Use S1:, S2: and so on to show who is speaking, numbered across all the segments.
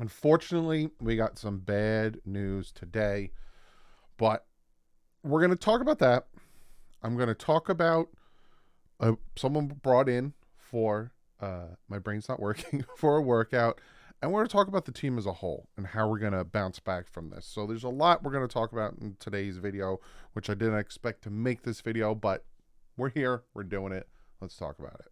S1: Unfortunately, we got some bad news today, but we're going to talk about that. I'm going to talk about someone brought in for my brain's not working for a workout, and we're going to talk about the team as a whole and how we're going to bounce back from this. So there's a lot we're going to talk about in today's video, which I didn't expect to make this video, but we're here, we're doing it. Let's talk about it.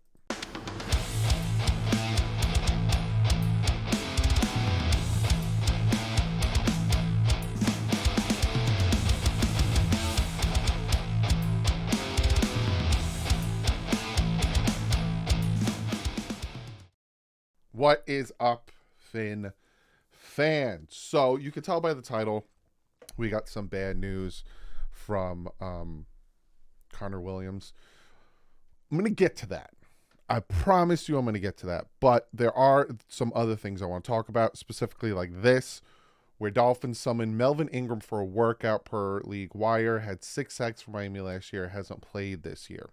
S1: What is up, Finn fans? So you can tell by the title, we got some bad news from Connor Williams. I'm going to get to that. I promise you I'm going to get to that. But there are some other things I want to talk about, specifically like this, where Dolphins summoned Melvin Ingram for a workout per league wire, had 6 sacks for Miami last year, hasn't played this year.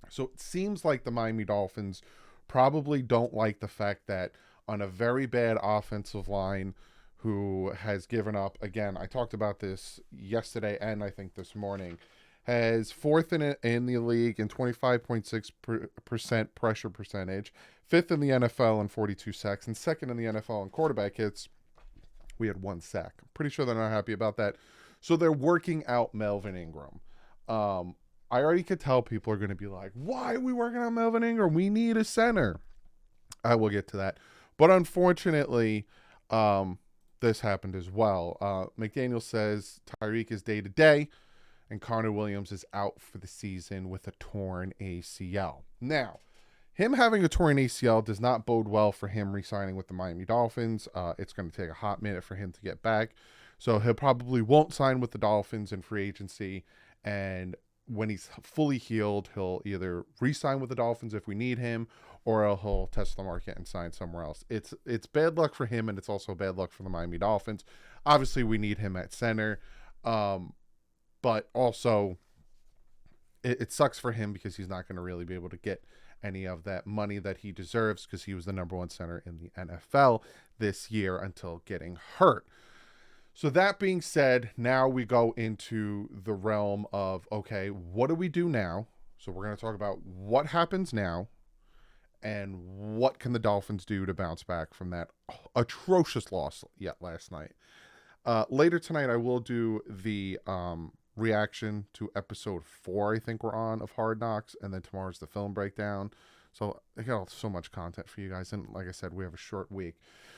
S1: So it seems like the Miami Dolphins probably don't like the fact that on a very bad offensive line who has given up, again, I talked about this yesterday and I think this morning, has fourth in the league in 25.6% pressure percentage, fifth in the NFL in 42 sacks, and second in the NFL in quarterback hits. We had 1 sack. I'm pretty sure they're not happy about that. So they're working out Melvin Ingram. I already could tell people are going to be like, why are we working on Melvin Ingram? We need a center. I will get to that. But unfortunately, this happened as well. McDaniel says Tyreek is day-to-day, and Connor Williams is out for the season with a torn ACL. Now, him having a torn ACL does not bode well for him re-signing with the Miami Dolphins. It's going to take a hot minute for him to get back. So he'll probably won't sign with the Dolphins in free agency, and when he's fully healed, he'll either re-sign with the Dolphins if we need him, or he'll test the market and sign somewhere else. It's bad luck for him, and it's also bad luck for the Miami Dolphins. Obviously, we need him at center, but also it sucks for him because he's not going to really be able to get any of that money that he deserves because he was the number 1 center in the NFL this year until getting hurt. So that being said, now we go into the realm of, okay, what do we do now? So we're going to talk about what happens now and what can the Dolphins do to bounce back from that atrocious loss last night. Later tonight, I will do the reaction to episode 4, I think we're on, of Hard Knocks, and then tomorrow's the film breakdown. So I got so much content for you guys, and like I said, we have a short week.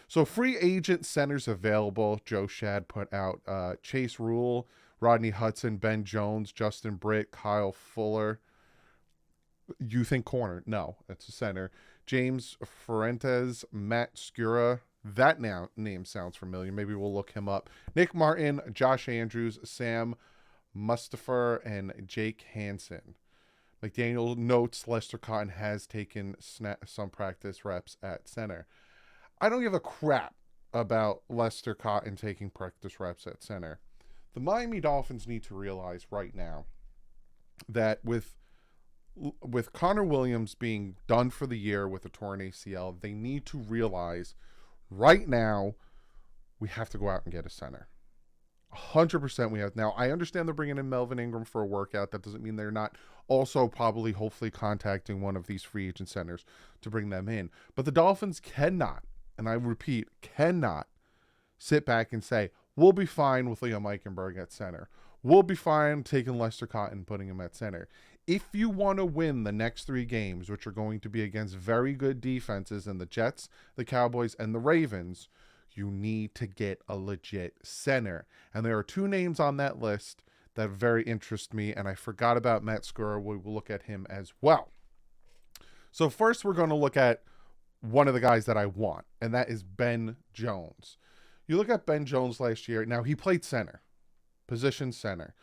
S1: So free agent centers available. Joe Shad put out Chase Rule, Rodney Hudson, Ben Jones, Justin Britt, Kyle Fuller. You think corner? No, it's a center. James Fuentes, Matt Skura. That name sounds familiar. Maybe we'll look him up. Nick Martin, Josh Andrews, Sam Mustipher, and Jake Hansen. McDaniel notes Lester Cotton has taken some practice reps at center. I don't give a crap about Lester Cotton taking practice reps at center. The Miami Dolphins need to realize right now that with Connor Williams being done for the year with a torn ACL, they need to realize right now we have to go out and get a center. 100% we have. Now, I understand they're bringing in Melvin Ingram for a workout. That doesn't mean they're not also probably, hopefully, contacting one of these free agent centers to bring them in. But the Dolphins cannot, and I repeat, cannot sit back and say, we'll be fine with Liam Eichenberg at center. We'll be fine taking Lester Cotton and putting him at center. If you want to win the next 3 games, which are going to be against very good defenses in the Jets, the Cowboys, and the Ravens, you need to get a legit center. And there are 2 names on that list that very interest me, and I forgot about Matt Skura. We will look at him as well. So first we're going to look at one of the guys that I want, and that is Ben Jones. You look at Ben Jones last year. Now, he played center, position center.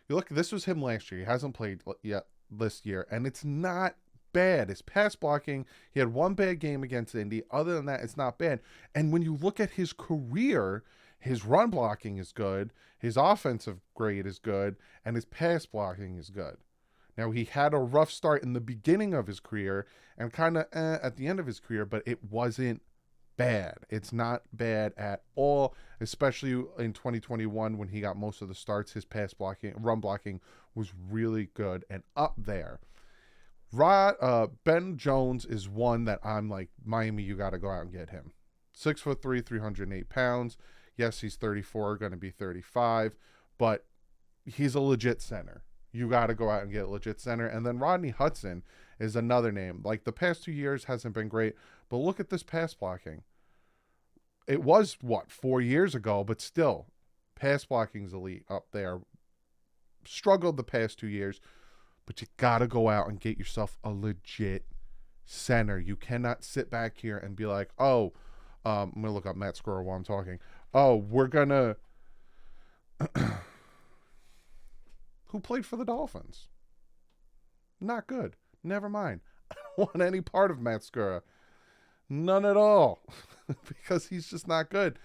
S1: You look, this was him last year. He hasn't played yet this year, and it's not bad. His pass blocking, he had 1 bad game against Indy. Other than that, it's not bad. And when you look at his career, his run blocking is good, his offensive grade is good, and his pass blocking is good. Now, he had a rough start in the beginning of his career and kind of at the end of his career, but it wasn't bad. It's not bad at all, especially in 2021 when he got most of the starts. His run blocking was really good and up there. Ben Jones is one that I'm like, Miami, you got to go out and get him. 6'3", 308 pounds. Yes, he's 34, going to be 35, but he's a legit center. You got to go out and get a legit center. And then Rodney Hudson is another name. Like the past 2 years hasn't been great, but look at this pass blocking. It was, 4 years ago, but still, pass blocking's elite up there. Struggled the past 2 years, but you got to go out and get yourself a legit center. You cannot sit back here and be like, oh, I'm going to look up Matt Skura while I'm talking. Oh, we're going to... Who played for the Dolphins? Not good. Never mind. I don't want any part of Matt Skura. None at all. Because he's just not good.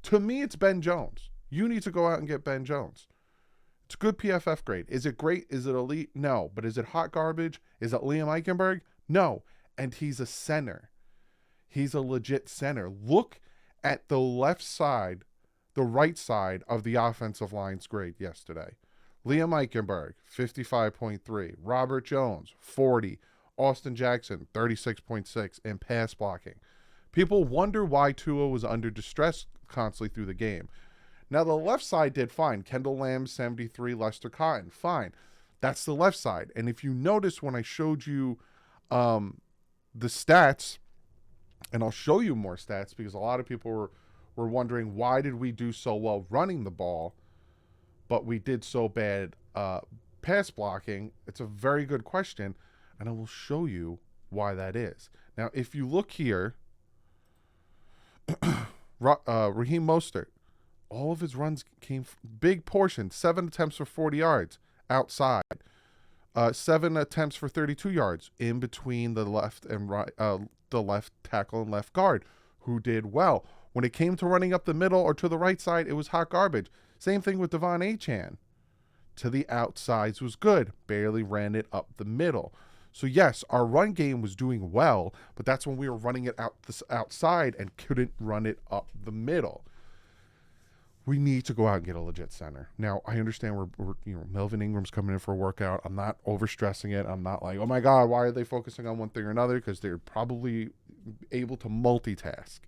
S1: To me, it's Ben Jones. You need to go out and get Ben Jones. It's a good PFF grade. Is it great? Is it elite? No. But is it hot garbage? Is it Liam Eichenberg? No. And he's a center. He's a legit center. Look at the left side, the right side of the offensive line's grade yesterday. Liam Eichenberg, 55.3. Robert Jones, 40. Austin Jackson, 36.6 in pass blocking. People wonder why Tua was under distress constantly through the game. Now, the left side did fine. Kendall Lamb, 73. Lester Cotton, fine. That's the left side. And if you notice when I showed you the stats, and I'll show you more stats because a lot of people were wondering why did we do so well running the ball, but we did so bad pass blocking. It's a very good question, and I will show you why that is. Now, if you look here, Raheem Mostert, all of his runs came big portion, 7 attempts for 40 yards outside, 7 attempts for 32 yards in between the left and right, the left tackle and left guard, who did well. When it came to running up the middle or to the right side, it was hot garbage. Same thing with Devon Achane. To the outsides was good. Barely ran it up the middle. So yes, our run game was doing well, but that's when we were running it outside and couldn't run it up the middle. We need to go out and get a legit center. Now, I understand we're Melvin Ingram's coming in for a workout. I'm not overstressing it. I'm not like, oh my God, why are they focusing on one thing or another? Because they're probably able to multitask.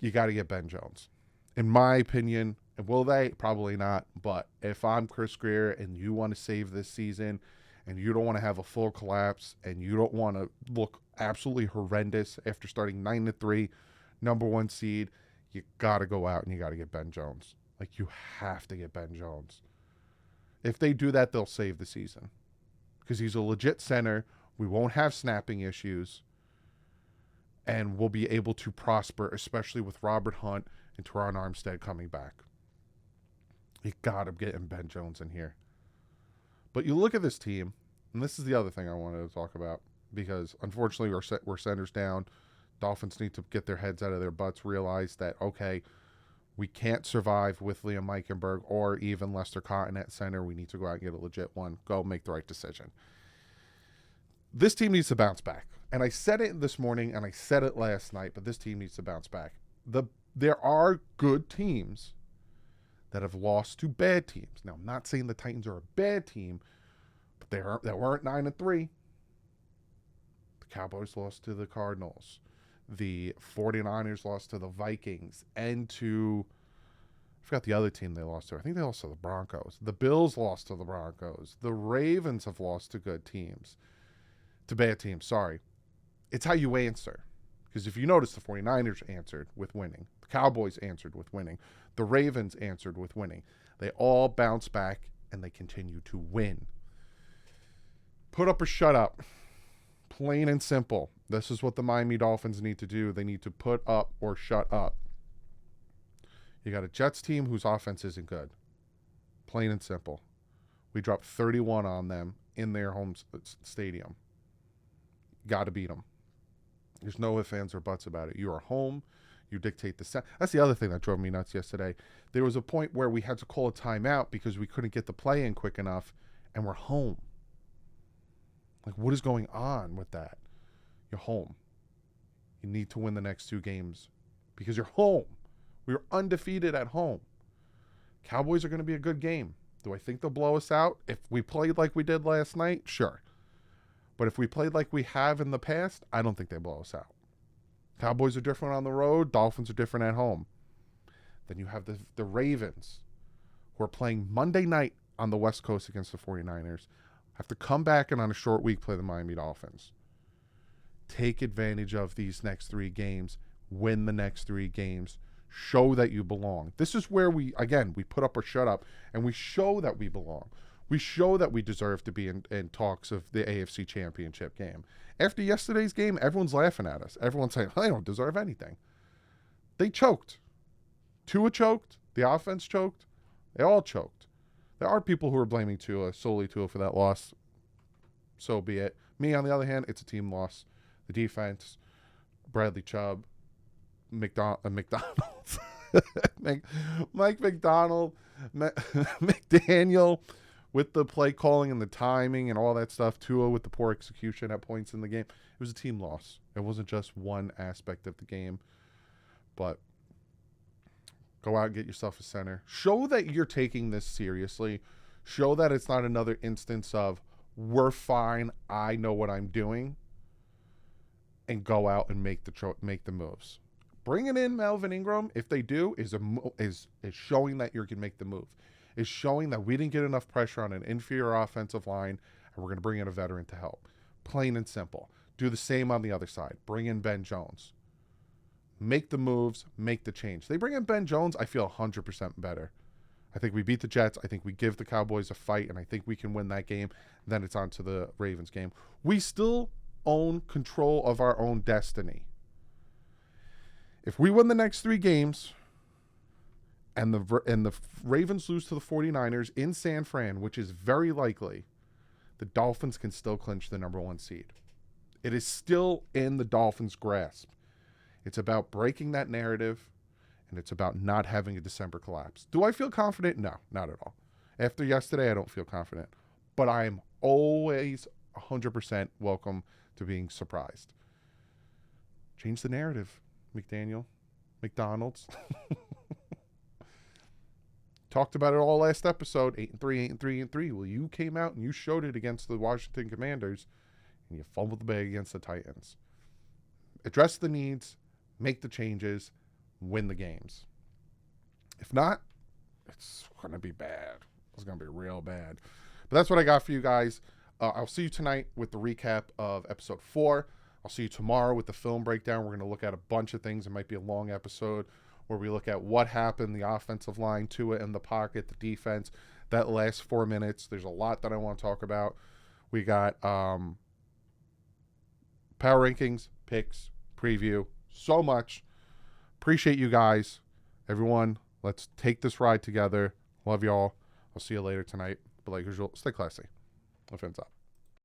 S1: You got to get Ben Jones. In my opinion, will they? Probably not. But if I'm Chris Grier and you want to save this season and you don't want to have a full collapse and you don't want to look absolutely horrendous after starting 9-3, number 1 seed, you got to go out and you got to get Ben Jones. Like, you have to get Ben Jones. If they do that, they'll save the season. Because he's a legit center. We won't have snapping issues. And we'll be able to prosper, especially with Robert Hunt and Teron Armstead coming back. You got to get Ben Jones in here. But you look at this team, and this is the other thing I wanted to talk about. Because, unfortunately, we're centers down. Dolphins need to get their heads out of their butts, realize that, okay, we can't survive with Liam Eichenberg or even Lester Cotton at center. We need to go out and get a legit one. Go make the right decision. This team needs to bounce back. And I said it this morning and I said it last night, but this team needs to bounce back. There are good teams that have lost to bad teams. Now, I'm not saying the Titans are a bad team, but they weren't 9-3. The Cowboys lost to the Cardinals. The 49ers lost to the Vikings and to, I forgot the other team they lost to. I think they lost to the Broncos. The Bills lost to the Broncos. The Ravens have lost to good teams. To bad teams, sorry. It's how you answer. Because if you notice, the 49ers answered with winning. The Cowboys answered with winning. The Ravens answered with winning. They all bounce back and they continue to win. Put up or shut up. Plain and simple. This is what the Miami Dolphins need to do. They need to put up or shut up. You got a Jets team whose offense isn't good. Plain and simple. We dropped 31 on them in their home stadium. Got to beat them. There's no ifs, ands, or buts about it. You are home. You dictate the set. That's the other thing that drove me nuts yesterday. There was a point where we had to call a timeout because we couldn't get the play in quick enough, and we're home. Like, what is going on with that? You're home. You need to win the next 2 games because you're home. We were undefeated at home. Cowboys are going to be a good game. Do I think they'll blow us out? If we played like we did last night, sure. But if we played like we have in the past, I don't think they blow us out. Cowboys are different on the road. Dolphins are different at home. Then you have the Ravens, who are playing Monday night on the West Coast against the 49ers. Have to come back and on a short week play the Miami Dolphins. Take advantage of these next 3 games. Win the next 3 games. Show that you belong. This is where we put up or shut up, and we show that we belong. We show that we deserve to be in talks of the AFC Championship game. After yesterday's game, everyone's laughing at us. Everyone's saying, they don't deserve anything. They choked. Tua choked. The offense choked. They all choked. There are people who are blaming solely Tua for that loss. So be it. Me, on the other hand, it's a team loss. The defense, Bradley Chubb, McDonald's, Mike McDonald, McDaniel with the play calling and the timing and all that stuff. Tua with the poor execution at points in the game. It was a team loss. It wasn't just one aspect of the game. But go out and get yourself a center. Show that you're taking this seriously. Show that it's not another instance of, we're fine, I know what I'm doing. And go out and make the moves. Bringing in Melvin Ingram, if they do, is showing that you can make the move. Is showing that we didn't get enough pressure on an inferior offensive line, and we're going to bring in a veteran to help. Plain and simple. Do the same on the other side. Bring in Ben Jones. Make the moves, make the change. They bring in Ben Jones, I feel 100% better. I think we beat the Jets. I think we give the Cowboys a fight, and I think we can win that game. Then it's on to the Ravens game. We still own control of our own destiny. If we win the next 3 games and the Ravens lose to the 49ers in San Fran, which is very likely, the Dolphins can still clinch the number 1 seed. It is still in the Dolphins' grasp. It's about breaking that narrative, and it's about not having a December collapse. Do I feel confident? No, not at all. After yesterday, I don't feel confident. But I'm always 100% welcome to being surprised. Change the narrative, McDonald's. Talked about it all last episode, 8-3, 8-3. Well, you came out and you showed it against the Washington Commanders, and you fumbled the bag against the Titans. Address the needs, make the changes, win the games. If not, it's going to be bad. It's going to be real bad. But that's what I got for you guys. I'll see you tonight with the recap of episode 4. I'll see you tomorrow with the film breakdown. We're going to look at a bunch of things. It might be a long episode where we look at what happened, the offensive line, Tua in the pocket, the defense, that last 4 minutes. There's a lot that I want to talk about. We got power rankings, picks, preview, so much. Appreciate you guys. Everyone, let's take this ride together. Love y'all. I'll see you later tonight. But like usual, stay classy. No offense up.